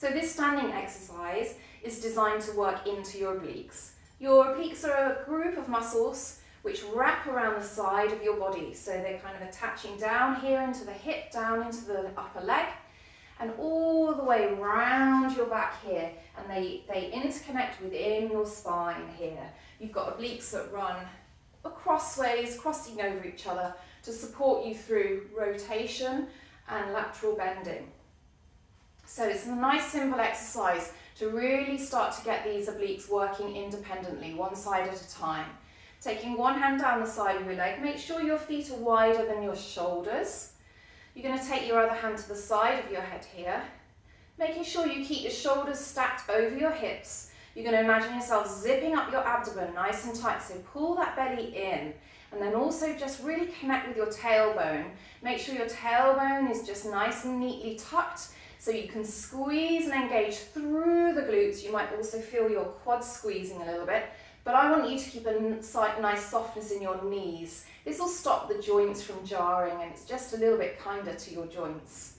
So this standing exercise is designed to work into your obliques. Your obliques are a group of muscles which wrap around the side of your body. So they're kind of attaching down here into the hip, down into the upper leg, and all the way around your back here. And they interconnect within your spine here. You've got obliques that run crossways, crossing over each other to support you through rotation and lateral bending. So it's a nice simple exercise to really start to get these obliques working independently, one side at a time. Taking one hand down the side of your leg, make sure your feet are wider than your shoulders. You're going to take your other hand to the side of your head here, making sure you keep your shoulders stacked over your hips. You're going to imagine yourself zipping up your abdomen nice and tight, so pull that belly in, and then also just really connect with your tailbone. Make sure your tailbone is just nice and neatly tucked, so you can squeeze and engage through the glutes. You might also feel your quads squeezing a little bit, but I want you to keep a nice softness in your knees. This will stop the joints from jarring, and it's just a little bit kinder to your joints.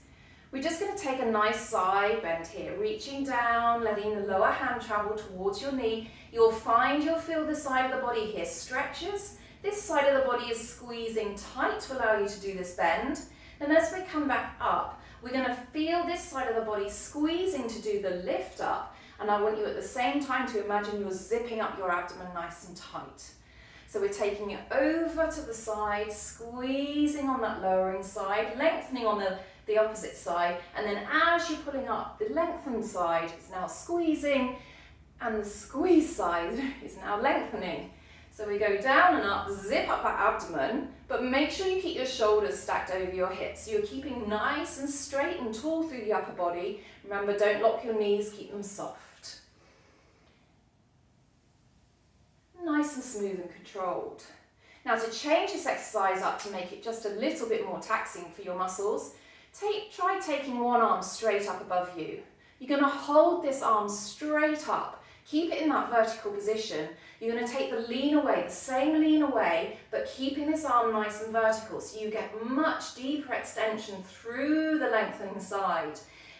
We're just going to take a nice side bend here, reaching down, letting the lower hand travel towards your knee. You'll feel the side of the body here stretches. This side of the body is squeezing tight to allow you to do this bend. And as we come back up, we're going to feel this side of the body squeezing to do the lift up. And I want you at the same time to imagine you're zipping up your abdomen nice and tight. So we're taking it over to the side, squeezing on that lowering side, lengthening on the opposite side, and then as you're pulling up, the lengthened side is now squeezing, and the squeeze side is now lengthening. So we go down and up, zip up that abdomen, but make sure you keep your shoulders stacked over your hips. So you're keeping nice and straight and tall through the upper body. Remember, don't lock your knees, keep them soft. Nice and smooth and controlled. Now to change this exercise up to make it just a little bit more taxing for your muscles, try taking one arm straight up above you. You're going to hold this arm straight up. Keep it in that vertical position. You're going to take the lean away, the same lean away, but keeping this arm nice and vertical so you get much deeper extension through the lengthening side.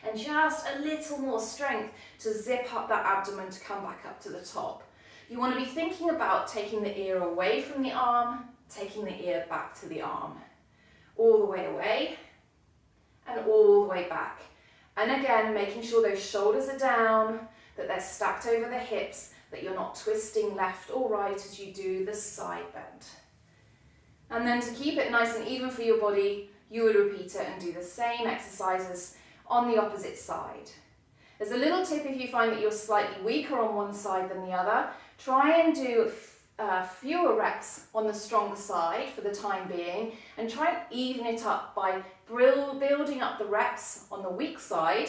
And just a little more strength to zip up that abdomen to come back up to the top. You want to be thinking about taking the ear away from the arm, taking the ear back to the arm. All the way away and all the way back. And again, making sure those shoulders are down, that they're stacked over the hips, that you're not twisting left or right as you do the side bend. And then to keep it nice and even for your body, you would repeat it and do the same exercises on the opposite side. There's a little tip if you find that you're slightly weaker on one side than the other. Try and do fewer reps on the stronger side for the time being, and try and even it up by building up the reps on the weak side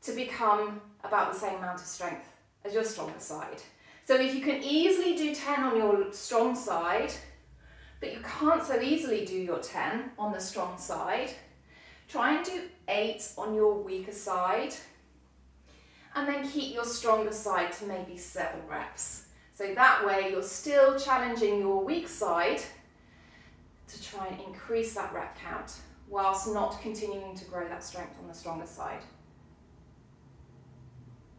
to become about the same amount of strength as your stronger side. So if you can easily do 10 on your strong side, but you can't so easily do your 10 on the strong side, try and do 8 on your weaker side, and then keep your stronger side to maybe 7 reps. So that way you're still challenging your weak side to try and increase that rep count whilst not continuing to grow that strength on the stronger side.